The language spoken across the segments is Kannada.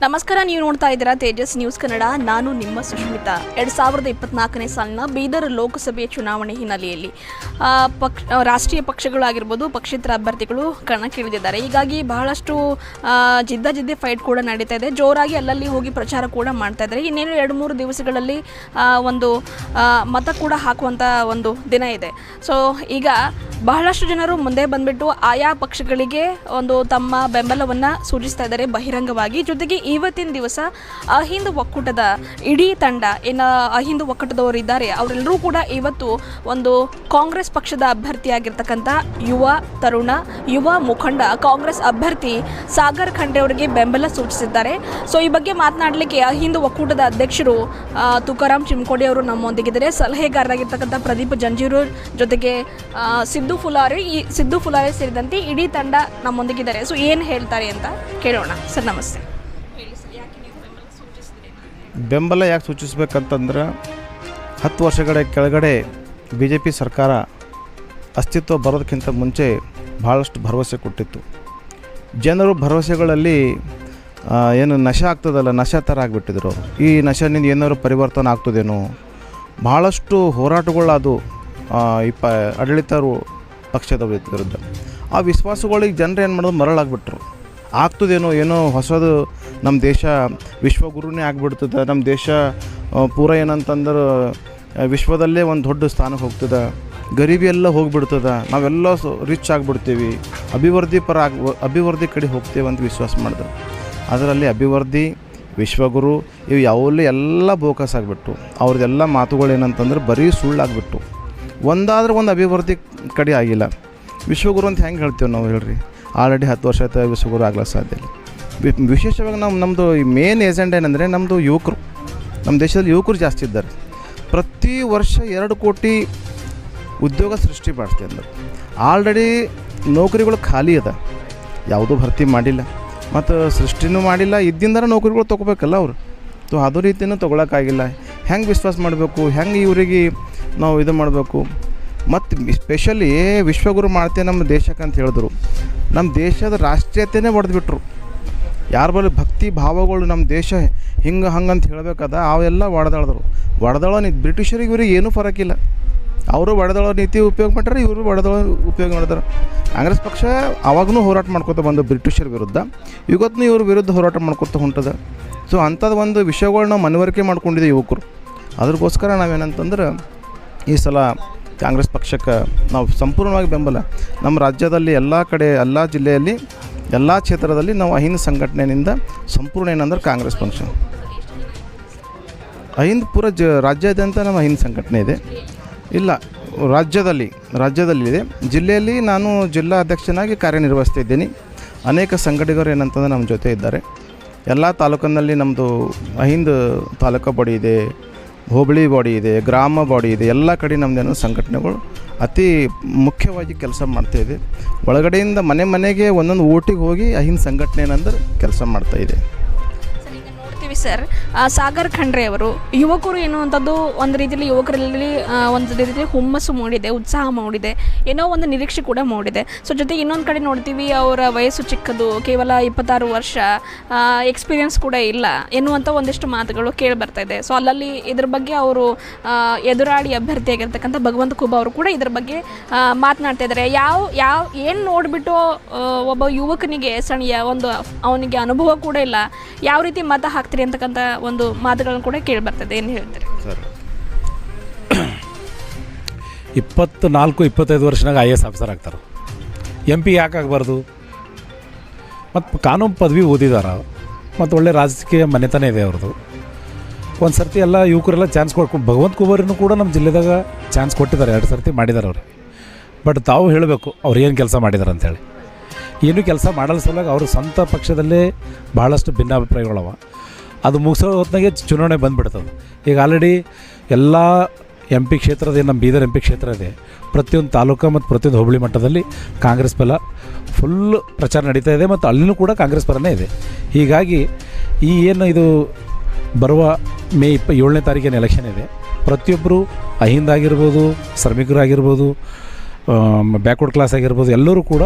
ನಮಸ್ಕಾರ, ನೀವು ನೋಡ್ತಾ ಇದ್ದೀರಾ ತೇಜಸ್ ನ್ಯೂಸ್ ಕನ್ನಡ. ನಾನು ನಿಮ್ಮ ಸುಷ್ಮಿತಾ. 2024ನೇ ಸಾಲಿನ ಬೀದರ್ ಲೋಕಸಭೆ ಚುನಾವಣೆ ಹಿನ್ನೆಲೆಯಲ್ಲಿ ರಾಷ್ಟ್ರೀಯ ಪಕ್ಷಗಳಾಗಿರ್ಬೋದು, ಪಕ್ಷೇತರ ಅಭ್ಯರ್ಥಿಗಳು ಕಣಕ್ಕಿಳಿದಿದ್ದಾರೆ. ಹೀಗಾಗಿ ಬಹಳಷ್ಟು ಜಿದ್ದಿ ಫೈಟ್ ಕೂಡ ನಡೀತಾ ಇದೆ. ಜೋರಾಗಿ ಅಲ್ಲಲ್ಲಿ ಹೋಗಿ ಪ್ರಚಾರ ಕೂಡ ಮಾಡ್ತಾ ಇದ್ದಾರೆ. ಇನ್ನೇನು 2-3 ದಿವಸಗಳಲ್ಲಿ ಒಂದು ಮತ ಕೂಡ ಹಾಕುವಂಥ ಒಂದು ದಿನ ಇದೆ. ಸೊ ಈಗ ಬಹಳಷ್ಟು ಜನರು ಮುಂದೆ ಬಂದುಬಿಟ್ಟು ಆಯಾ ಪಕ್ಷಗಳಿಗೆ ಒಂದು ತಮ್ಮ ಬೆಂಬಲವನ್ನು ಸೂಚಿಸ್ತಾ ಇದ್ದಾರೆ ಬಹಿರಂಗವಾಗಿ. ಜೊತೆಗೆ ಇವತ್ತಿನ ದಿವಸ ಅಹಿಂದ ಒಕ್ಕೂಟದ ಇಡೀ ತಂಡ ಏನು ಅಹಿಂದ ಒಕ್ಕೂಟದವರು ಇದ್ದಾರೆ, ಅವರೆಲ್ಲರೂ ಕೂಡ ಇವತ್ತು ಒಂದು ಕಾಂಗ್ರೆಸ್ ಪಕ್ಷದ ಅಭ್ಯರ್ಥಿಯಾಗಿರ್ತಕ್ಕಂಥ ಯುವ ಮುಖಂಡ ಕಾಂಗ್ರೆಸ್ ಅಭ್ಯರ್ಥಿ ಸಾಗರ್ ಖಂಡ್ರೆ ಅವರಿಗೆ ಬೆಂಬಲ ಸೂಚಿಸಿದ್ದಾರೆ. ಸೊ ಈ ಬಗ್ಗೆ ಮಾತನಾಡಲಿಕ್ಕೆ ಅಹಿಂದ ಒಕ್ಕೂಟದ ಅಧ್ಯಕ್ಷರು ತುಕಾರಾಮ್ ಚಿಮ್ಕೋಡಿ ಅವರು ನಮ್ಮೊಂದಿಗಿದ್ದಾರೆ. ಸಲಹೆಗಾರರಾಗಿರ್ತಕ್ಕಂಥ ಪ್ರದೀಪ್ ಜಂಜೀರು ಜೊತೆಗೆ ಸಿದ್ದು ಫುಲಾರೆ ಸೇರಿದಂತೆ ಇಡೀ ತಂಡ ನಮ್ಮೊಂದಿಗಿದ್ದಾರೆ. ಸೊ ಏನು ಹೇಳ್ತಾರೆ ಅಂತ ಕೇಳೋಣ. ಸರ್ ನಮಸ್ತೆ. ಬೆಂಬಲ ಯಾಕೆ ಸೂಚಿಸಬೇಕಂತಂದ್ರೆ 10 ವರ್ಷಗಳ ಕೆಳಗಡೆ BJP ಸರ್ಕಾರ ಅಸ್ತಿತ್ವ ಬರೋದಕ್ಕಿಂತ ಮುಂಚೆ ಭಾಳಷ್ಟು ಭರವಸೆ ಕೊಟ್ಟಿತ್ತು. ಜನರು ಭರವಸೆಗಳಲ್ಲಿ ಏನು ನಶೆ ಆಗ್ತದಲ್ಲ, ನಶೆ ಥರ ಆಗಿಬಿಟ್ಟಿದ್ರು. ಈ ನಶೆನಿಂದ ಏನಾದ್ರು ಪರಿವರ್ತನೆ ಆಗ್ತದೇನೋ, ಭಾಳಷ್ಟು ಹೋರಾಟಗಳು ಅದು ಆಡಳಿತ ಪಕ್ಷದ ವಿರುದ್ಧ. ಆ ವಿಶ್ವಾಸಗಳಿಗೆ ಜನರು ಏನು ಮಾಡೋದು, ಮರಳಾಗ್ಬಿಟ್ರು. ಆಗ್ತದೇನೋ ಏನೋ ಹೊಸದು, ನಮ್ಮ ದೇಶ ವಿಶ್ವಗುರುನೇ ಆಗಿಬಿಡ್ತದೆ, ನಮ್ಮ ದೇಶ ಪೂರ ಏನಂತಂದ್ರೆ ವಿಶ್ವದಲ್ಲೇ ಒಂದು ದೊಡ್ಡ ಸ್ಥಾನಕ್ಕೆ ಹೋಗ್ತದೆ, ಗರೀಬಿ ಎಲ್ಲ ಹೋಗಿಬಿಡ್ತದೆ, ನಾವೆಲ್ಲ ರಿಚ್ ಆಗಿಬಿಡ್ತೀವಿ, ಅಭಿವೃದ್ಧಿ ಕಡೆ ಹೋಗ್ತೇವೆ ಅಂತ ವಿಶ್ವಾಸ ಮಾಡಿದ್ರು. ಅದರಲ್ಲಿ ಅಭಿವೃದ್ಧಿ, ವಿಶ್ವಗುರು ಇವು ಯಾವಲ್ಲಿ ಎಲ್ಲ ಬೋಕಸ್ ಆಗಿಬಿಟ್ಟು ಅವ್ರದ್ದೆಲ್ಲ ಮಾತುಗಳು ಏನಂತಂದ್ರೆ ಬರೀ ಸುಳ್ಳಾಗ್ಬಿಟ್ಟು ಒಂದಾದ್ರೆ ಒಂದು ಅಭಿವೃದ್ಧಿ ಕಡೆ ಆಗಿಲ್ಲ. ವಿಶ್ವಗುರು ಅಂತ ಹೆಂಗೆ ಹೇಳ್ತೀವಿ ನಾವು ಹೇಳ್ರಿ? ಆಲ್ರೆಡಿ 10 ವರ್ಷ ಆಯ್ತು, ವಿಶ್ವಗುರು ಆಗ್ಲಿಕ್ಕೆ ಸಾಧ್ಯ ಇಲ್ಲ. ವಿಶೇಷವಾಗಿ ನಮ್ಮದು ಮೇನ್ ಏಜೆಂಡ ಏನಂದರೆ ನಮ್ಮದು ಯುವಕರು, ನಮ್ಮ ದೇಶದಲ್ಲಿ ಯುವಕರು ಜಾಸ್ತಿ ಇದ್ದಾರೆ. ಪ್ರತಿ ವರ್ಷ 2 ಕೋಟಿ ಉದ್ಯೋಗ ಸೃಷ್ಟಿ ಮಾಡ್ತೀವಿ ಅಂದ್ರೆ ಆಲ್ರೆಡಿ ನೌಕರಿಗಳು ಖಾಲಿ ಅದ, ಯಾವುದೂ ಭರ್ತಿ ಮಾಡಿಲ್ಲ ಮತ್ತು ಸೃಷ್ಟಿನೂ ಮಾಡಿಲ್ಲ. ಇದ್ದಿಂದಾರ ನೌಕರಿಗಳು ತೊಗೋಬೇಕಲ್ಲ ಅವರು. ಸೊ ಅದು ರೀತಿಯೂ ತೊಗೊಳಕ್ಕಾಗಿಲ್ಲ. ಹೆಂಗೆ ವಿಶ್ವಾಸ ಮಾಡಬೇಕು, ಹೆಂಗೆ ಇವರಿಗೆ ನಾವು ಇದು ಮಾಡಬೇಕು? ಮತ್ತು ಸ್ಪೆಷಲಿ ವಿಶ್ವಗುರು ಮಾಡ್ತೇವೆ ನಮ್ಮ ದೇಶಕ್ಕೆ ಅಂತ ಹೇಳಿದ್ರು. ನಮ್ಮ ದೇಶದ ರಾಷ್ಟ್ರೀಯತೆಯೇ ಹೊಡೆದ್ಬಿಟ್ರು. ಯಾರ ಬಳಿ ಭಕ್ತಿ ಭಾವಗಳು ನಮ್ಮ ದೇಶ ಹಂಗಂತ ಹೇಳಬೇಕಾದ ಅವೆಲ್ಲ ಒಡೆದಾಳೋ ನೀತಿ. ಬ್ರಿಟಿಷರಿಗೆ ಇವ್ರಿಗೆ ಏನೂ ಫರಕಿಲ್ಲ. ಅವರು ಒಡೆದಾಳೋ ನೀತಿ ಉಪಯೋಗ ಮಾಡ್ತಾರೆ, ಇವರು ಒಡೆದಾಳೋ ಉಪಯೋಗ ಮಾಡ್ತಾರೆ. ಕಾಂಗ್ರೆಸ್ ಪಕ್ಷ ಆವಾಗೂ ಹೋರಾಟ ಮಾಡ್ಕೊತ ಬಂದು ಬ್ರಿಟಿಷರ ವಿರುದ್ಧ, ಇವತ್ತು ಇವ್ರ ವಿರುದ್ಧ ಹೋರಾಟ ಮಾಡ್ಕೊತ ಹೊಂಟದ. ಸೊ ಅಂಥದ್ದು ಒಂದು ವಿಷಯಗಳನ್ನ ಮನವರಿಕೆ ಮಾಡ್ಕೊಂಡಿದೆ ಯುವಕರು. ಅದ್ರಗೋಸ್ಕರ ನಾವೇನಂತಂದ್ರೆ ಈ ಸಲ ಕಾಂಗ್ರೆಸ್ ಪಕ್ಷಕ್ಕೆ ನಾವು ಸಂಪೂರ್ಣವಾಗಿ ಬೆಂಬಲ. ನಮ್ಮ ರಾಜ್ಯದಲ್ಲಿ ಎಲ್ಲ ಕಡೆ, ಎಲ್ಲ ಜಿಲ್ಲೆಯಲ್ಲಿ, ಎಲ್ಲ ಕ್ಷೇತ್ರದಲ್ಲಿ ನಾವು ಅಹಿಂದ ಸಂಘಟನೆಯಿಂದ ಸಂಪೂರ್ಣ ಏನಂದ್ರೆ ಕಾಂಗ್ರೆಸ್ ಪಕ್ಷ ಅಹಿಂದ ಪೂರ ರಾಜ್ಯಾದ್ಯಂತ ನಮ್ಮ ಅಹಿಂದ ಸಂಘಟನೆ ಇದೆ. ಇಲ್ಲ, ರಾಜ್ಯದಲ್ಲಿ ಇದೆ. ಜಿಲ್ಲೆಯಲ್ಲಿ ನಾನು ಜಿಲ್ಲಾ ಅಧ್ಯಕ್ಷನಾಗಿ ಕಾರ್ಯನಿರ್ವಹಿಸ್ತಾ ಇದ್ದೀನಿ. ಅನೇಕ ಸಂಘಟಕರು ಏನಂತಂದ್ರೆ ನಮ್ಮ ಜೊತೆ ಇದ್ದಾರೆ. ಎಲ್ಲ ತಾಲೂಕಿನಲ್ಲಿ ನಮ್ಮದು ಅಹಿಂದ ತಾಲೂಕು ಬಾಡಿ ಇದೆ, ಹೋಬಳಿ ಬಾಡಿ ಇದೆ, ಗ್ರಾಮ ಬಾಡಿ ಇದೆ. ಎಲ್ಲ ಕಡೆ ನಮ್ಮದೇನೋ ಸಂಘಟನೆಗಳು ಅತಿ ಮುಖ್ಯವಾಗಿ ಕೆಲಸ ಮಾಡ್ತಾಯಿದೆ. ಒಳಗಡೆಯಿಂದ ಮನೆಗೆ ಒಂದೊಂದು ಓಟಿಗೆ ಹೋಗಿ ಅಹಿಂದ ಸಂಘಟನೆ ಏನಂದ್ರೆ ಕೆಲಸ ಮಾಡ್ತಾಯಿದೆ. ಸರ್, ಸಾಗರ್ ಖಂಡ್ರೆ ಅವರು ಯುವಕರು ಎನ್ನುವಂಥದ್ದು ಒಂದು ರೀತಿಯಲ್ಲಿ ಯುವಕರಲ್ಲಿ ಒಂದು ರೀತಿಯಲ್ಲಿ ಹುಮ್ಮಸ್ಸು ಮೂಡಿದೆ, ಉತ್ಸಾಹ ಮೂಡಿದೆ, ಏನೋ ಒಂದು ನಿರೀಕ್ಷೆ ಕೂಡ ಮೂಡಿದೆ. ಸೊ ಜೊತೆಗೆ ಇನ್ನೊಂದು ಕಡೆ ನೋಡ್ತೀವಿ, ಅವರ ವಯಸ್ಸು ಚಿಕ್ಕದು, ಕೇವಲ 26 ವರ್ಷ, ಎಕ್ಸ್ಪೀರಿಯನ್ಸ್ ಕೂಡ ಇಲ್ಲ ಎನ್ನುವಂಥ ಒಂದಿಷ್ಟು ಮಾತುಗಳು ಕೇಳಿ ಬರ್ತಾ ಇದೆ. ಸೊ ಅಲ್ಲಲ್ಲಿ ಇದ್ರ ಬಗ್ಗೆ ಅವರು ಎದುರಾಳಿ ಅಭ್ಯರ್ಥಿಯಾಗಿರ್ತಕ್ಕಂಥ ಭಗವಂತ ಖೂಬಾ ಅವರು ಕೂಡ ಇದ್ರ ಬಗ್ಗೆ ಮಾತನಾಡ್ತಾ ಇದ್ದಾರೆ. ಏನು ನೋಡಿಬಿಟ್ಟು ಒಬ್ಬ ಯುವಕನಿಗೆ ಸಣ್ಣ ಒಂದು ಅವನಿಗೆ ಅನುಭವ ಕೂಡ ಇಲ್ಲ, ಯಾವ ರೀತಿ ಮತ ಹಾಕ್ತೀರಿ ಅಂತಕ್ಕಂಥ ಒಂದು ಮಾತುಗಳನ್ನು ಕೂಡ ಕೇಳಿ ಬರ್ತದೆ. ಏನು ಹೇಳ್ತಾರೆ ಸರ್? 24-25 ವರ್ಷನಾಗ IAS ಆಫೀಸರ್ ಆಗ್ತಾರೆ. MP ಯಾಕೆ ಆಗಬಾರ್ದು? ಮತ್ತು ಕಾನೂನು ಪದವಿ ಓದಿದಾರ, ಮತ್ತು ಒಳ್ಳೆ ರಾಜಕೀಯ ಮನೆತನ ಇದೆ ಅವ್ರದ್ದು. ಒಂದು ಸರ್ತಿ ಎಲ್ಲ ಯುವಕರೆಲ್ಲ ಚಾನ್ಸ್ ಕೊಡ್ಕೊಂಡು, ಭಗವಂತ ಖೂಬಾರಿನೂ ಕೂಡ ನಮ್ಮ ಜಿಲ್ಲೆದಾಗ ಚಾನ್ಸ್ ಕೊಟ್ಟಿದ್ದಾರೆ, 2 ಸರ್ತಿ ಮಾಡಿದ್ದಾರೆ ಅವ್ರಿಗೆ. ಬಟ್ ತಾವು ಹೇಳಬೇಕು ಅವ್ರು ಏನು ಕೆಲಸ ಮಾಡಿದ್ದಾರೆ ಅಂಥೇಳಿ. ಏನೂ ಕೆಲಸ ಮಾಡಲ್ಲ ಸಲುವಾಗಿ ಅವರು ಸ್ವಂತ ಪಕ್ಷದಲ್ಲೇ ಭಾಳಷ್ಟು ಭಿನ್ನಾಭಿಪ್ರಾಯಗಳವ. ಅದು ಮುಗಿಸೋ ಹೊತ್ತಿನಾಗೆ ಚುನಾವಣೆ ಬಂದುಬಿಡ್ತದೆ. ಈಗ ಆಲ್ರೆಡಿ ಎಲ್ಲ MP ಕ್ಷೇತ್ರದ ಏನು ನಮ್ಮ ಬೀದರ್ MP ಕ್ಷೇತ್ರ ಇದೆ, ಪ್ರತಿಯೊಂದು ತಾಲೂಕು ಮತ್ತು ಪ್ರತಿಯೊಂದು ಹೋಬಳಿ ಮಟ್ಟದಲ್ಲಿ ಕಾಂಗ್ರೆಸ್ ಬಲ ಫುಲ್ ಪ್ರಚಾರ ನಡೀತಾ ಇದೆ, ಮತ್ತು ಅಲ್ಲಿನೂ ಕೂಡ ಕಾಂಗ್ರೆಸ್ ಪರನೇ ಇದೆ. ಹೀಗಾಗಿ ಈ ಏನು ಇದು ಬರುವ ಮೇ 27ನೇ ತಾರೀಕಿನ ಎಲೆಕ್ಷನ್ ಇದೆ, ಪ್ರತಿಯೊಬ್ಬರು ಅಹಿಂದ ಆಗಿರ್ಬೋದು, ಶ್ರಮಿಕರಾಗಿರ್ಬೋದು, ಬ್ಯಾಕ್ವರ್ಡ್ ಕ್ಲಾಸ್ ಆಗಿರ್ಬೋದು, ಎಲ್ಲರೂ ಕೂಡ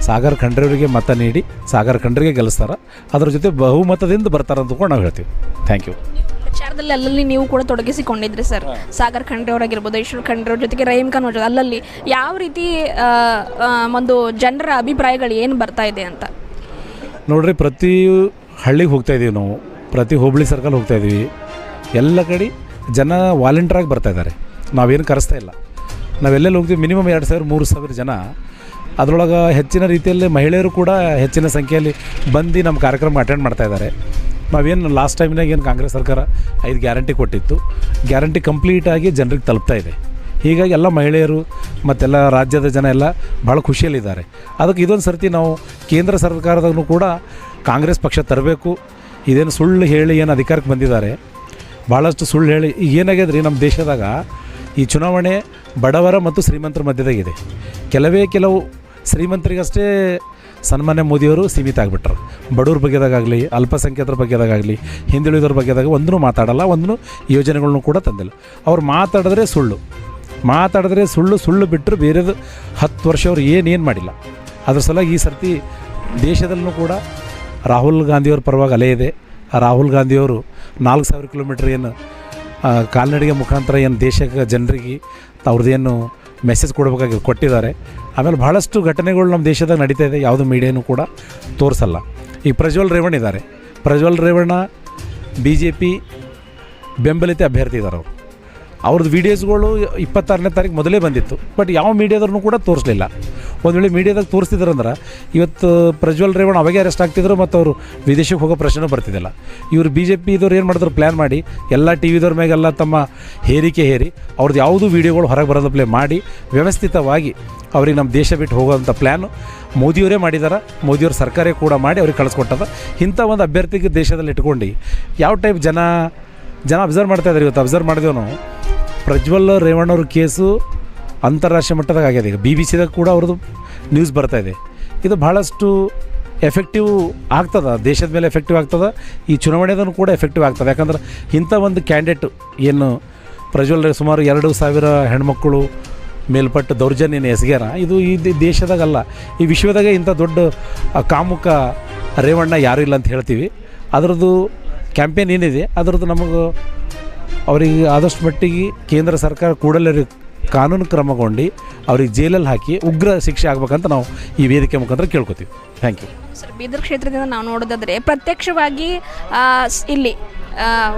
ಸಾಗರ್ ಖಂಡ್ರೆಯವರಿಗೆ ಮತ ನೀಡಿ ಸಾಗರ್ ಖಂಡ್ರೆಗೆ ಗೆಲ್ಲಿಸ್ತಾರೆ. ಅದ್ರ ಜೊತೆ ಬಹುಮತದಿಂದ ಬರ್ತಾರೆ ಅಂದ್ಕೊಂಡು ನಾವು ಹೇಳ್ತೀವಿ. Thank you. ಪ್ರಚಾರದಲ್ಲಿ ಅಲ್ಲಲ್ಲಿ ನೀವು ಕೂಡ ತೊಡಗಿಸಿಕೊಂಡಿದ್ರಿ ಸರ್. ಸಾಗರ್ ಖಂಡ್ರೆ ಅವರಾಗಿರ್ಬೋದು, ಈಶ್ವರ್ ಖಂಡ್ರೆ ಅವ್ರ ಜೊತೆಗೆ ರಹೀಮ್ ಖಾನ್ ಅವ್ರ ಅಲ್ಲಲ್ಲಿ ಯಾವ ರೀತಿ ಒಂದು ಜನರ ಅಭಿಪ್ರಾಯಗಳು ಏನು ಬರ್ತಾ ಇದೆ ಅಂತ ನೋಡ್ರಿ, ಪ್ರತಿ ಹಳ್ಳಿಗೆ ಹೋಗ್ತಾಯಿದ್ದೀವಿ ನಾವು, ಪ್ರತಿ ಹೋಬಳಿ ಸರ್ಕಲ್ ಹೋಗ್ತಾಯಿದ್ದೀವಿ. ಎಲ್ಲ ಕಡೆ ಜನ ವಾಲಂಟಿಯರಾಗಿ ಬರ್ತಾಯಿದ್ದಾರೆ. ನಾವೇನು ಕರೆಸ್ತಾ ಇಲ್ಲ. ನಾವೆಲ್ಲೆಲ್ಲಿ ಹೋಗ್ತೀವಿ ಮಿನಿಮಮ್ 2,000-3,000 ಜನ. ಅದರೊಳಗೆ ಹೆಚ್ಚಿನ ರೀತಿಯಲ್ಲಿ ಮಹಿಳೆಯರು ಕೂಡ ಹೆಚ್ಚಿನ ಸಂಖ್ಯೆಯಲ್ಲಿ ಬಂದು ನಮ್ಮ ಕಾರ್ಯಕ್ರಮ ಅಟೆಂಡ್ ಮಾಡ್ತಾಯಿದ್ದಾರೆ. ನಾವೇನು ಲಾಸ್ಟ್ ಟೈಮ್ನಾಗ ಏನು ಕಾಂಗ್ರೆಸ್ ಸರ್ಕಾರ 5 ಗ್ಯಾರಂಟಿ ಕೊಟ್ಟಿತ್ತು, ಗ್ಯಾರಂಟಿ ಕಂಪ್ಲೀಟಾಗಿ ಜನರಿಗೆ ತಲುಪ್ತಾ ಇದೆ. ಹೀಗಾಗಿ ಎಲ್ಲ ಮಹಿಳೆಯರು ಮತ್ತೆಲ್ಲ ರಾಜ್ಯದ ಜನ ಎಲ್ಲ ಭಾಳ ಖುಷಿಯಲ್ಲಿದ್ದಾರೆ. ಅದಕ್ಕೆ ಇದೊಂದು ಸರ್ತಿ ನಾವು ಕೇಂದ್ರ ಸರ್ಕಾರದಾಗೂ ಕೂಡ ಕಾಂಗ್ರೆಸ್ ಪಕ್ಷ ತರಬೇಕು. ಇದೇನು ಸುಳ್ಳು ಹೇಳಿ ಏನು ಅಧಿಕಾರಕ್ಕೆ ಬಂದಿದ್ದಾರೆ, ಭಾಳಷ್ಟು ಸುಳ್ಳು ಹೇಳಿ ಈಗ ಏನಾಗ್ಯದ್ರಿ ನಮ್ಮ ದೇಶದಾಗ ಈ ಚುನಾವಣೆ ಬಡವರ ಮತ್ತು ಶ್ರೀಮಂತರ ಮಧ್ಯದಾಗಿದೆ. ಕೆಲವು ಶ್ರೀಮಂತರಿಗಷ್ಟೇ ಸನ್ಮಾನ್ಯ ಮೋದಿಯವರು ಸೀಮಿತ ಆಗಿಬಿಟ್ರು. ಬಡವ್ರ ಬಗ್ಗೆದಾಗಲಿ, ಅಲ್ಪಸಂಖ್ಯಾತರ ಬಗ್ಗೆದಾಗಲಿ, ಹಿಂದುಳಿದವ್ರ ಬಗ್ಗೆದಾಗ ಒಂದೂ ಮಾತಾಡಲ್ಲ, ಒಂದೂ ಯೋಜನೆಗಳನ್ನೂ ಕೂಡ ತಂದಿಲ್ಲ. ಅವ್ರು ಮಾತಾಡಿದ್ರೆ ಸುಳ್ಳು ಬಿಟ್ಟರು ಬೇರೆದು 10 ವರ್ಷ ಅವ್ರು ಏನೇನು ಮಾಡಿಲ್ಲ. ಅದ್ರ ಸಲುವಾಗಿ ಈ ಸರ್ತಿ ದೇಶದಲ್ಲೂ ಕೂಡ ರಾಹುಲ್ ಗಾಂಧಿಯವ್ರ ಪರವಾಗಿ ಅಲೆ ಇದೆ. ರಾಹುಲ್ ಗಾಂಧಿಯವರು 4,000 ಕಿಲೋಮೀಟ್ರ್ ಏನು ಕಾಲ್ನಡಿಗೆ ಮುಖಾಂತರ ಏನು ದೇಶಕ್ಕೆ ಜನರಿಗೆ ಅವ್ರದ್ದೇನು ಮೆಸೇಜ್ ಕೊಟ್ಟಿದ್ದಾರೆ. ಆಮೇಲೆ ಭಾಳಷ್ಟು ಘಟನೆಗಳು ನಮ್ಮ ದೇಶದಾಗ ನಡೀತಾ ಇದೆ, ಯಾವುದೂ ಮೀಡಿಯಾನೂ ಕೂಡ ತೋರಿಸಲ್ಲ. ಈಗ ಪ್ರಜ್ವಲ್ ರೇವಣ್ಣ ಇದ್ದಾರೆ. ಪ್ರಜ್ವಲ್ ರೇವಣ್ಣ BJP ಬೆಂಬಲಿತ ಅಭ್ಯರ್ಥಿ ಇದ್ದಾರೆ. ಅವ್ರದ್ದು ವೀಡಿಯೋಸ್ಗಳು 26ನೇ ತಾರೀಕು ಮೊದಲೇ ಬಂದಿತ್ತು, ಬಟ್ ಯಾವ ಮೀಡಿಯಾದವ್ರನ್ನೂ ಕೂಡ ತೋರಿಸಲಿಲ್ಲ. ಒಂದು ವೇಳೆ ಮೀಡಿಯಾದಾಗ ತೋರಿಸ್ತಿದ್ರಂದ್ರೆ ಇವತ್ತು ಪ್ರಜ್ವಲ್ ರೇವಣ್ಣ ಅವಾಗೆ ಅರೆಸ್ಟ್ ಆಗ್ತಿದ್ರು ಮತ್ತು ಅವರು ವಿದೇಶಕ್ಕೆ ಹೋಗೋ ಪ್ರಶ್ನೆ ಬರ್ತಿದ್ದಿಲ್ಲ. ಇವರು BJP ಇದವ್ರು ಏನು ಮಾಡಿದ್ರು, ಪ್ಲ್ಯಾನ್ ಮಾಡಿ ಎಲ್ಲ TVದವ್ರ ಮ್ಯಾಗೆಲ್ಲ ತಮ್ಮ ಹೇರಿಕೆ ಹೇರಿ ಅವ್ರದ್ದು ಯಾವುದೂ ವೀಡಿಯೋಗಳು ಹೊರಗೆ ಬರೋದು ಪ್ಲೇ ಮಾಡಿ ವ್ಯವಸ್ಥಿತವಾಗಿ ಅವ್ರಿಗೆ ನಮ್ಮ ದೇಶ ಬಿಟ್ಟು ಹೋಗೋವಂಥ ಪ್ಲ್ಯಾನು ಮೋದಿಯವರೇ ಮಾಡಿದ್ದಾರೆ. ಮೋದಿಯವ್ರ ಸರ್ಕಾರ ಕೂಡ ಮಾಡಿ ಅವ್ರಿಗೆ ಕಳಿಸ್ಕೊಟ್ಟದ. ಇಂಥ ಒಂದು ಅಭ್ಯರ್ಥಿಗೆ ದೇಶದಲ್ಲಿ ಇಟ್ಕೊಂಡು ಯಾವ ಟೈಪ್ ಜನ ಅಬ್ಸರ್ವ್ ಮಾಡ್ತಾಯಿದ್ದಾರೆ. ಇವತ್ತು ಅಬ್ಸರ್ವ್ ಮಾಡಿದೆವು ನಾವು, ಪ್ರಜ್ವಲ್ ರೇವಣ್ಣವ್ರ ಕೇಸು ಅಂತಾರಾಷ್ಟ್ರೀಯ ಮಟ್ಟದಾಗ ಆಗ್ಯದ. ಈಗ BBC ಕೂಡ ಅವ್ರದ್ದು ನ್ಯೂಸ್ ಬರ್ತಾಯಿದೆ. ಇದು ಭಾಳಷ್ಟು ಎಫೆಕ್ಟಿವ್ ಆಗ್ತದೆ, ದೇಶದ ಮೇಲೆ ಎಫೆಕ್ಟಿವ್ ಆಗ್ತದೆ, ಈ ಚುನಾವಣೆದೂ ಕೂಡ ಎಫೆಕ್ಟಿವ್ ಆಗ್ತದೆ. ಯಾಕಂದ್ರೆ ಇಂಥ ಒಂದು ಕ್ಯಾಂಡಿಡೇಟ್ ಏನು ಪ್ರಜ್ವಲ್ ಸುಮಾರು 2,000 ಹೆಣ್ಮಕ್ಕಳು ಮೇಲ್ಪಟ್ಟು ದೌರ್ಜನ್ಯನ ಎಸಗ್ಯಾರ, ಇದು ಈ ದೇಶದಾಗಲ್ಲ, ಈ ವಿಶ್ವದಾಗೆ ಇಂಥ ದೊಡ್ಡ ಕಾಮುಕ ರೇವಣ್ಣ ಯಾರೂ ಇಲ್ಲ ಅಂತ ಹೇಳ್ತೀವಿ. ಅದರದ್ದು ಕ್ಯಾಂಪೇನ್ ಏನಿದೆ ಅದರದ್ದು ನಮಗೆ ಅವರಿಗೆ ಆದಷ್ಟು ಮಟ್ಟಿಗೆ ಕೇಂದ್ರ ಸರ್ಕಾರ ಕೂಡಲೇ ಕಾನೂನು ಕ್ರಮಗೊಂಡು ಅವ್ರಿಗೆ ಜೈಲಲ್ಲಿ ಹಾಕಿ ಉಗ್ರ ಶಿಕ್ಷೆ ಆಗ್ಬೇಕಂತ ನಾವು ಈ ವೇದಿಕೆ ಮುಖಾಂತರ ಕೇಳ್ಕೊತೀವಿ. Thank you sir. ಬೀದರ್ ಕ್ಷೇತ್ರದಿಂದ ನಾವು ನೋಡೋದಾದರೆ ಪ್ರತ್ಯಕ್ಷವಾಗಿ ಇಲ್ಲಿ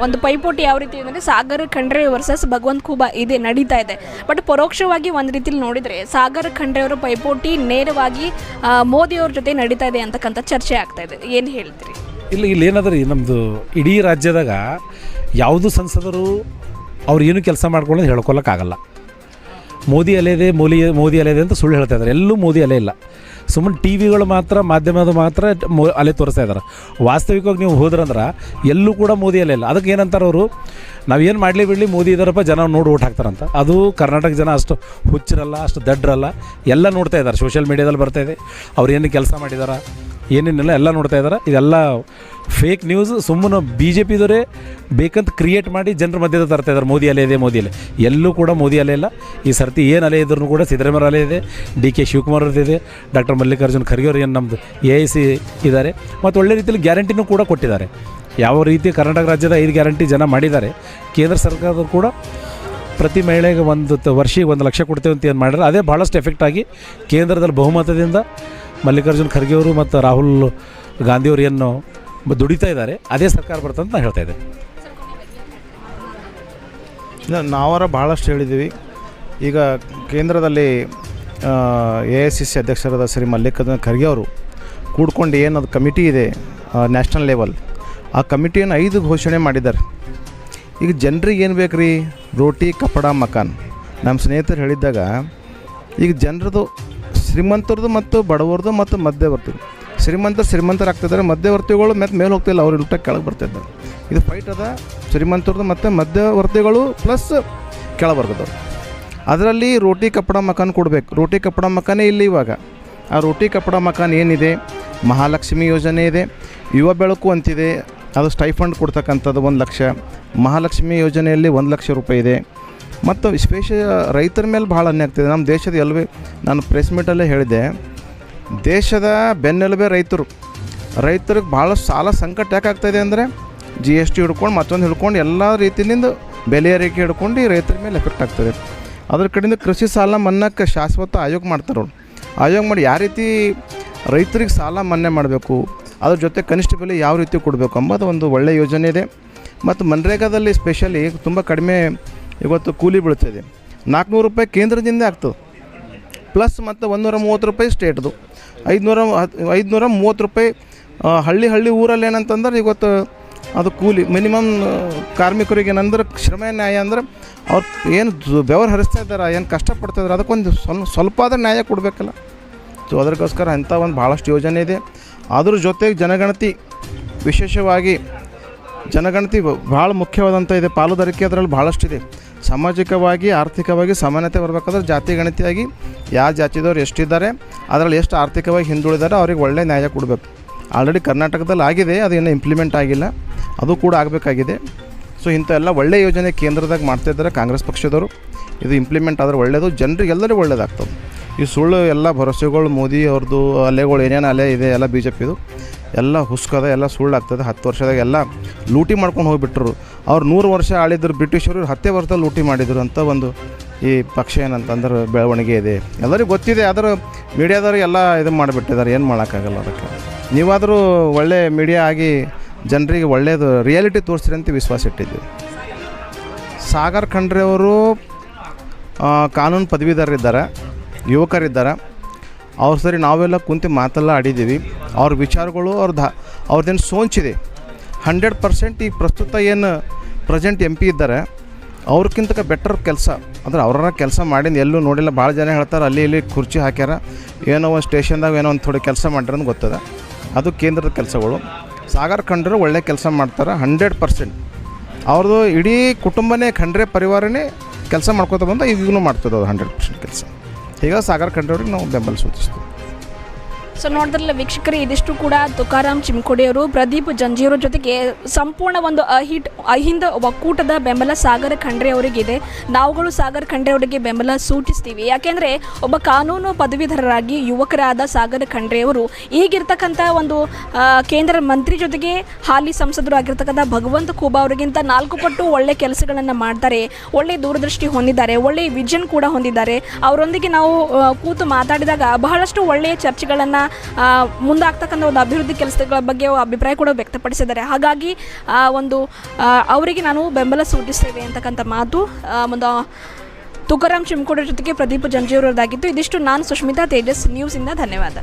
ಒಂದು ಪೈಪೋಟಿ ಯಾವ ರೀತಿ ಅಂದರೆ ಸಾಗರ್ ಖಂಡ್ರೆ ವರ್ಸಸ್ ಭಗವಂತ್ ಖೂಬಾ ಇದೆ ನಡೀತಾ ಇದೆ. ಬಟ್ ಪರೋಕ್ಷವಾಗಿ ಒಂದು ರೀತಿಲಿ ನೋಡಿದರೆ ಸಾಗರ್ ಖಂಡ್ರೆ ಅವರ ಪೈಪೋಟಿ ನೇರವಾಗಿ ಮೋದಿಯವ್ರ ಜೊತೆ ನಡೀತಾ ಇದೆ ಅಂತಕ್ಕಂಥ ಚರ್ಚೆ ಆಗ್ತಾ ಇದೆ. ಏನು ಹೇಳ್ತೀರಿ? ಇಲ್ಲಿ ಏನಾದ್ರಿ, ನಮ್ಮದು ಇಡೀ ರಾಜ್ಯದಾಗ ಯಾವುದೂ ಸಂಸದರು ಅವ್ರು ಏನು ಕೆಲಸ ಮಾಡ್ಕೊಳ್ಳೋದು ಹೇಳ್ಕೊಳಕ್ಕಾಗಲ್ಲ. ಮೋದಿ ಅಲೆ ಇದೆ, ಮೋದಿ ಅಲೆ ಇದೆ ಅಂತ ಸುಳ್ಳು ಹೇಳ್ತಾ ಇದ್ದಾರೆ. ಎಲ್ಲೂ ಮೋದಿ ಅಲೆ ಇಲ್ಲ. ಸುಮ್ಮನೆ TVಗಳು ಮಾತ್ರ, ಮಾಧ್ಯಮದ ಮಾತ್ರ ಅಲೆ ತೋರಿಸ್ತಾ ಇದ್ದಾರೆ. ವಾಸ್ತವಿಕವಾಗಿ ನೀವು ಹೋದ್ರಂದ್ರೆ ಎಲ್ಲೂ ಕೂಡ ಮೋದಿ ಅಲೆ ಇಲ್ಲ. ಅದಕ್ಕೆ ಏನಂತಾರೆ ಅವರು, ನಾವೇನು ಮಾಡಲಿ ಬಿಡಲಿ ಮೋದಿ ಇದ್ದಾರಪ್ಪ, ಜನ ನೋಡಿ ಓಟ್ ಹಾಕ್ತಾರಂತ. ಅದು ಕರ್ನಾಟಕ ಜನ ಅಷ್ಟು ಹುಚ್ಚರಲ್ಲ, ಅಷ್ಟು ದಡ್ಡರಲ್ಲ, ಎಲ್ಲ ನೋಡ್ತಾ ಇದ್ದಾರೆ. ಸೋಷಿಯಲ್ ಮೀಡಿಯಾದಲ್ಲಿ ಬರ್ತಾಯಿದೆ ಅವ್ರು ಏನು ಕೆಲಸ ಮಾಡಿದಾರ ಏನೇನಿಲ್ಲ ಎಲ್ಲ ನೋಡ್ತಾ ಇದ್ದಾರೆ. ಇದೆಲ್ಲ ಫೇಕ್ ನ್ಯೂಸ್. ಸುಮ್ಮನೆ BJPದವರೇ ಬೇಕಂತ ಕ್ರಿಯೇಟ್ ಮಾಡಿ ಜನರ ಮಧ್ಯದ ತರ್ತಾ ಇದ್ದಾರೆ. ಮೋದಿ ಅಲೆ ಇದೆ, ಮೋದಿ ಅಲೆ. ಎಲ್ಲೂ ಕೂಡ ಮೋದಿ ಅಲೆ ಇಲ್ಲ. ಈ ಸರ್ತಿ ಏನು ಅಲೆ ಇದ್ರೂ ಕೂಡ ಸಿದ್ದರಾಮಯ್ಯ ಅಲೆ ಇದೆ, DK ಶಿವಕುಮಾರ್ ಅವ್ರದ್ದಿದೆ, ಡಾಕ್ಟರ್ ಮಲ್ಲಿಕಾರ್ಜುನ್ ಖರ್ಗೆ ಅವರು ಏನು ನಮ್ಮದು AIC ಇದ್ದಾರೆ, ಮತ್ತು ಒಳ್ಳೆ ರೀತಿಯಲ್ಲಿ ಗ್ಯಾರಂಟಿನೂ ಕೂಡ ಕೊಟ್ಟಿದ್ದಾರೆ. ಯಾವ ರೀತಿ ಕರ್ನಾಟಕ ರಾಜ್ಯದ 5 ಗ್ಯಾರಂಟಿ ಜನ ಮಾಡಿದ್ದಾರೆ. ಕೇಂದ್ರ ಸರ್ಕಾರದವರು ಕೂಡ ಪ್ರತಿ ಮಹಿಳೆಗೆ ವರ್ಷಕ್ಕೆ 1 ಲಕ್ಷ ಕೊಡ್ತೇವೆ ಅಂತ ಏನು ಮಾಡಿದ್ರೆ ಅದೇ ಭಾಳಷ್ಟು ಎಫೆಕ್ಟ್ ಆಗಿ ಕೇಂದ್ರದಲ್ಲಿ ಬಹುಮತದಿಂದ ಮಲ್ಲಿಕಾರ್ಜುನ್ ಖರ್ಗೆ ಅವರು ಮತ್ತು ರಾಹುಲ್ ಗಾಂಧಿಯವರು ಏನು ದುಡಿತಾ ಇದ್ದಾರೆ, ಅದೇ ಸರ್ಕಾರ ಬರ್ತಂತ ನಾನು ಹೇಳ್ತಾ ಇದ್ದೆ. ನಾವರ ಭಾಳಷ್ಟು ಹೇಳಿದ್ದೀವಿ. ಈಗ ಕೇಂದ್ರದಲ್ಲಿ AICC ಅಧ್ಯಕ್ಷರಾದ ಶ್ರೀ ಮಲ್ಲಿಕಾರ್ಜುನ್ ಖರ್ಗೆ ಅವರು ಕೂಡ್ಕೊಂಡು ಏನದು ಕಮಿಟಿ ಇದೆ ನ್ಯಾಷನಲ್ ಲೆವೆಲ್, ಆ ಕಮಿಟಿಯನ್ನು 5 ಘೋಷಣೆ ಮಾಡಿದ್ದಾರೆ. ಈಗ ಜನರಿಗೆ ಏನು ಬೇಕು ರೀ, ರೋಟಿ ಕಪಡ ಮಕಾನ್. ನಮ್ಮ ಸ್ನೇಹಿತರು ಹೇಳಿದ್ದಾಗ ಈಗ ಜನರದು ಶ್ರೀಮಂತರದು ಮತ್ತು ಬಡವರದು ಮತ್ತು ಮಧ್ಯವರ್ತಿಗಳು. ಶ್ರೀಮಂತರಾಗ್ತಿದ್ದಾರೆ, ಮಧ್ಯವರ್ತಿಗಳು ಮೇಲೆ ಹೋಗ್ತಿಲ್ಲ, ಅವ್ರು ಉಲ್ಟ ಕೆಳಗೆ ಬರ್ತಿದ್ದಾರೆ. ಇದು ಫೈಟ್ ಅದ ಶ್ರೀಮಂತರದು ಮತ್ತು ಮಧ್ಯವರ್ತಿಗಳು ಪ್ಲಸ್ ಕೆಳವರ್ಗದವ್ರು. ಅದರಲ್ಲಿ ರೋಟಿ ಕಪಡ ಮಕಾನ್ ಕೊಡಬೇಕು. ರೋಟಿ ಕಪಡ ಮಕಾನೇ ಇಲ್ಲಿ ಇವಾಗ. ಆ ರೋಟಿ ಕಪಡ ಮಕಾನ್ ಏನಿದೆ, ಮಹಾಲಕ್ಷ್ಮಿ ಯೋಜನೆ ಇದೆ, ಯುವ ಬೆಳಕು ಅಂತಿದೆ, ಅದು ಸ್ಟೈಫಂಡ್ ಕೊಡ್ತಕ್ಕಂಥದ್ದು 1 ಲಕ್ಷ. ಮಹಾಲಕ್ಷ್ಮಿ ಯೋಜನೆಯಲ್ಲಿ 1 ಲಕ್ಷ ರೂಪಾಯಿ ಇದೆ. ಮತ್ತು ವಿಶೇಷ ರೈತರ ಮೇಲೆ ಭಾಳ ಅನ್ಯಾಯ ಆಗ್ತಿದೆ ನಮ್ಮ ದೇಶದ. ನಾನು ಪ್ರೆಸ್ ಮೀಟಲ್ಲೇ ಹೇಳಿದೆ, ದೇಶದ ಬೆನ್ನೆಲುಬೆ ರೈತರಿಗೆ ಭಾಳ ಸಾಲ ಸಂಕಟ ಯಾಕೆ ಆಗ್ತಾಯಿದೆ ಅಂದರೆ GST ಹಿಡ್ಕೊಂಡು ಮತ್ತೊಂದು ಹಿಡ್ಕೊಂಡು ಎಲ್ಲ ರೀತಿಯಿಂದ ಬೆಲೆ ಏರಿಕೆ ಹಿಡ್ಕೊಂಡು ಈ ರೈತರ ಮೇಲೆ ಎಫೆಕ್ಟ್ ಆಗ್ತದೆ. ಅದ್ರ ಕಡೆಯಿಂದ ಕೃಷಿ ಸಾಲ ಮನ್ನಾಕ್ಕೆ ಶಾಶ್ವತ ಆಯೋಗ ಮಾಡ್ತಾರೆ ಅವ್ರು. ಆಯೋಗ ಮಾಡಿ ಯಾವ ರೀತಿ ರೈತರಿಗೆ ಸಾಲ ಮನ್ನಾ ಮಾಡಬೇಕು, ಅದ್ರ ಜೊತೆ ಕನಿಷ್ಠ ಬೆಲೆ ಯಾವ ರೀತಿ ಕೊಡಬೇಕು ಅಂಬೋದು ಒಂದು ಒಳ್ಳೆಯ ಯೋಜನೆ ಇದೆ. ಮತ್ತು ಮನ್ರೇಗಾದಲ್ಲಿ ಸ್ಪೆಷಲಿ ತುಂಬ ಕಡಿಮೆ ಇವತ್ತು ಕೂಲಿ ಬೀಳ್ತಿದೆ. 400 ರೂಪಾಯಿ ಕೇಂದ್ರದಿಂದ ಆಗ್ತದೆ, ಪ್ಲಸ್ ಮತ್ತು 130 ರೂಪಾಯಿ ಸ್ಟೇಟ್ದು, 530 ರೂಪಾಯಿ ಹಳ್ಳಿ ಊರಲ್ಲಿ ಏನಂತಂದ್ರೆ ಇವತ್ತು ಅದು ಕೂಲಿ ಮಿನಿಮಮ್ ಕಾರ್ಮಿಕರಿಗೆ ಏನಂದ್ರೆ ಶ್ರಮ ನ್ಯಾಯ ಅಂದ್ರೆ ಅವ್ರು ಏನು ಬೆವರು ಹರಿಸ್ತಾ ಇದ್ದಾರೆ, ಏನು ಕಷ್ಟಪಡ್ತಾಯಿದ್ದಾರೆ, ಅದಕ್ಕೊಂದು ಸ್ವಲ್ಪ ಆದ್ರೆ ನ್ಯಾಯ ಕೊಡಬೇಕಲ್ಲ. ಸೊ ಅದಕ್ಕೋಸ್ಕರ ಅಂಥ ಒಂದು ಭಾಳಷ್ಟು ಯೋಜನೆ ಇದೆ. ಅದ್ರ ಜೊತೆಗೆ ಜನಗಣತಿ, ವಿಶೇಷವಾಗಿ ಜನಗಣತಿ ಭಾಳ ಮುಖ್ಯವಾದಂಥ ಇದೆ. ಪಾಲುದಾರಿಕೆ ಅದರಲ್ಲಿ ಭಾಳಷ್ಟಿದೆ. ಸಾಮಾಜಿಕವಾಗಿ ಆರ್ಥಿಕವಾಗಿ ಸಮಾನತೆ ಬರಬೇಕಾದ್ರೆ ಜಾತಿ ಗಣತಿಯಾಗಿ ಯಾವ ಜಾತಿದವ್ರು ಎಷ್ಟಿದ್ದಾರೆ, ಅದರಲ್ಲಿ ಎಷ್ಟು ಆರ್ಥಿಕವಾಗಿ ಹಿಂದುಳಿದಾರೆ ಅವ್ರಿಗೆ ಒಳ್ಳೆ ನ್ಯಾಯ ಕೊಡಬೇಕು. ಆಲ್ರೆಡಿ ಕರ್ನಾಟಕದಲ್ಲಿ ಆಗಿದೆ, ಅದು ಇನ್ನೂ ಇಂಪ್ಲಿಮೆಂಟ್ ಆಗಿಲ್ಲ, ಅದು ಕೂಡ ಆಗಬೇಕಾಗಿದೆ. ಸೊ ಇಂಥ ಎಲ್ಲ ಒಳ್ಳೆಯ ಯೋಜನೆ ಕೇಂದ್ರದಾಗ ಮಾಡ್ತಾಯಿದ್ದಾರೆ ಕಾಂಗ್ರೆಸ್ ಪಕ್ಷದವರು. ಇದು ಇಂಪ್ಲಿಮೆಂಟ್ ಆದರೆ ಒಳ್ಳೆಯದು, ಜನರಿಗೆ ಎಲ್ಲರಿಗೂ ಒಳ್ಳೇದಾಗ್ತದೆ. ಈ ಸುಳ್ಳು ಎಲ್ಲ ಭರವಸೆಗಳು ಮೋದಿ ಅವ್ರದ್ದು ಅಲೆಗಳು ಏನೇನು ಅಲೆ ಇದೆ ಎಲ್ಲ BJPದು ಎಲ್ಲ ಹುಸ್ಕದ, ಎಲ್ಲ ಸುಳ್ಳಾಗ್ತದೆ. 10 ವರ್ಷದಾಗ ಎಲ್ಲ ಲೂಟಿ ಮಾಡ್ಕೊಂಡು ಹೋಗಿಬಿಟ್ರು. ಅವ್ರು 100 ವರ್ಷ ಆಳಿದ್ರು ಬ್ರಿಟಿಷರು, 10 ವರ್ಷದಲ್ಲಿ ಲೂಟಿ ಮಾಡಿದರು ಅಂತ ಒಂದು ಈ ಪಕ್ಷ ಏನಂತಂದ್ರೆ ಬೆಳವಣಿಗೆ ಇದೆ, ಎಲ್ಲರಿಗೂ ಗೊತ್ತಿದೆ. ಆದರೂ ಮೀಡಿಯಾದವರು ಎಲ್ಲ ಇದು ಮಾಡಿಬಿಟ್ಟಿದ್ದಾರೆ, ಏನು ಮಾಡೋಕ್ಕಾಗಲ್ಲ. ಅದಕ್ಕೆ ನೀವಾದರೂ ಒಳ್ಳೆ ಮೀಡಿಯಾ ಆಗಿ ಜನರಿಗೆ ಒಳ್ಳೆಯದು ರಿಯಾಲಿಟಿ ತೋರಿಸ್ರಿ ಅಂತ ವಿಶ್ವಾಸ ಇಟ್ಟಿದ್ದೀವಿ. ಸಾಗರ್ ಖಂಡ್ರೆ ಅವರು ಕಾನೂನು ಪದವೀಧರರಿದ್ದಾರೆ, ಯುವಕರಿದ್ದಾರೆ. ಅವ್ರು ಸರಿ ನಾವೆಲ್ಲ ಕುಂತು ಮಾತೆಲ್ಲ ಆಡಿದ್ದೀವಿ. ಅವ್ರ ವಿಚಾರಗಳು ಅವ್ರದ್ದೇನು ಸೋಂಚಿದೆ 100%. ಈ ಪ್ರಸ್ತುತ ಏನು ಪ್ರೆಸೆಂಟ್ MP ಇದ್ದಾರೆ ಅವ್ರಕ್ಕಿಂತ ಬೆಟರ್ ಕೆಲಸ ಅಂದ್ರೆ ಅವ್ರನ್ನ ಕೆಲಸ ಮಾಡಿದ್ದು ಎಲ್ಲೂ ನೋಡಿಲ್ಲ. ಭಾಳ ಜನ ಹೇಳ್ತಾರೆ ಅಲ್ಲಿ ಇಲ್ಲಿ ಕುರ್ಚಿ ಹಾಕ್ಯಾರ, ಏನೋ ಒಂದು ಸ್ಟೇಷನ್ದಾಗ ಏನೋ ಒಂದು ಥೋಡೆ ಕೆಲಸ ಮಾಡ್ಯಾರ ಅಂತ ಗೊತ್ತದ. ಅದು ಕೇಂದ್ರದ ಕೆಲಸಗಳು. ಸಾಗರ್ ಖಂಡ್ರೆ ಒಳ್ಳೆ ಕೆಲಸ ಮಾಡ್ತಾರೆ 100%. ಅವ್ರದ್ದು ಇಡೀ ಕುಟುಂಬನೇ ಖಂಡ್ರೆ ಪರಿವಾರನೇ ಕೆಲಸ ಮಾಡ್ಕೋತ ಬಂದು ಈಗಲೂ ಮಾಡ್ತದೆ ಅದು 100% ಕೆಲಸ. ಹೀಗಾಗಿ ಸಾಗರ್ ಖಂಡ್ರೆ ಅವ್ರಿಗೆ ನಾವು ಬೆಂಬಲ ಸೂಚಿಸ್ತೀವಿ. ಸೊ ನೋಡಿದ್ರಲ್ಲ ವೀಕ್ಷಕರೇ, ಇದಿಷ್ಟು ಕೂಡ ತುಕಾರಾಮ್ ಚಿಮ್ಕೋಡಿಯವರು ಪ್ರದೀಪ್ ಜಂಜೀರ ಜೊತೆಗೆ ಸಂಪೂರ್ಣ ಒಂದು ಅಹಿಂದ ಒಕ್ಕೂಟದ ಬೆಂಬಲ ಸಾಗರ್ ಖಂಡ್ರೆ ಅವರಿಗಿದೆ. ನಾವುಗಳು ಸಾಗರ್ ಖಂಡ್ರೆ ಅವರಿಗೆ ಬೆಂಬಲ ಸೂಚಿಸ್ತೀವಿ. ಯಾಕೆಂದರೆ ಒಬ್ಬ ಕಾನೂನು ಪದವೀಧರರಾಗಿ ಯುವಕರಾದ ಸಾಗರ್ ಖಂಡ್ರೆ ಅವರು ಈಗಿರ್ತಕ್ಕಂಥ ಒಂದು ಕೇಂದ್ರ ಮಂತ್ರಿ ಜೊತೆಗೆ ಹಾಲಿ ಸಂಸದರು ಆಗಿರ್ತಕ್ಕಂಥ ಭಗವಂತ ಖೂಬಾ ಅವರಿಗಿಂತ 4 ಪಟ್ಟು ಒಳ್ಳೆ ಕೆಲಸಗಳನ್ನು ಮಾಡ್ತಾರೆ. ಒಳ್ಳೆ ದೂರದೃಷ್ಟಿ ಹೊಂದಿದ್ದಾರೆ, ಒಳ್ಳೆಯ ವಿಷನ್ ಕೂಡ ಹೊಂದಿದ್ದಾರೆ. ಅವರೊಂದಿಗೆ ನಾವು ಕೂತು ಮಾತಾಡಿದಾಗ ಬಹಳಷ್ಟು ಒಳ್ಳೆಯ ಚರ್ಚೆಗಳನ್ನು ಮುಂದಾಗ್ತಕ್ಕಂಥ ಒಂದು ಅಭಿವೃದ್ಧಿ ಕೆಲಸಗಳ ಬಗ್ಗೆ ಅಭಿಪ್ರಾಯ ಕೂಡ ವ್ಯಕ್ತಪಡಿಸಿದ್ದಾರೆ. ಹಾಗಾಗಿ ಅವರಿಗೆ ನಾನು ಬೆಂಬಲ ಸೂಚಿಸ್ತೇವೆ ಅಂತಕ್ಕಂಥ ಮಾತು ಒಂದು ತುಕಾರಾಮ್ ಚಿಮ್ಕೋಡಿ ಜೊತೆಗೆ ಪ್ರದೀಪ್ ಜಂಜೀರವರದಾಗಿತ್ತು. ಇದಿಷ್ಟು ನಾನು ಸುಷ್ಮಿತಾ ತೇಜಸ್ ನ್ಯೂಸಿಂದ. ಧನ್ಯವಾದ.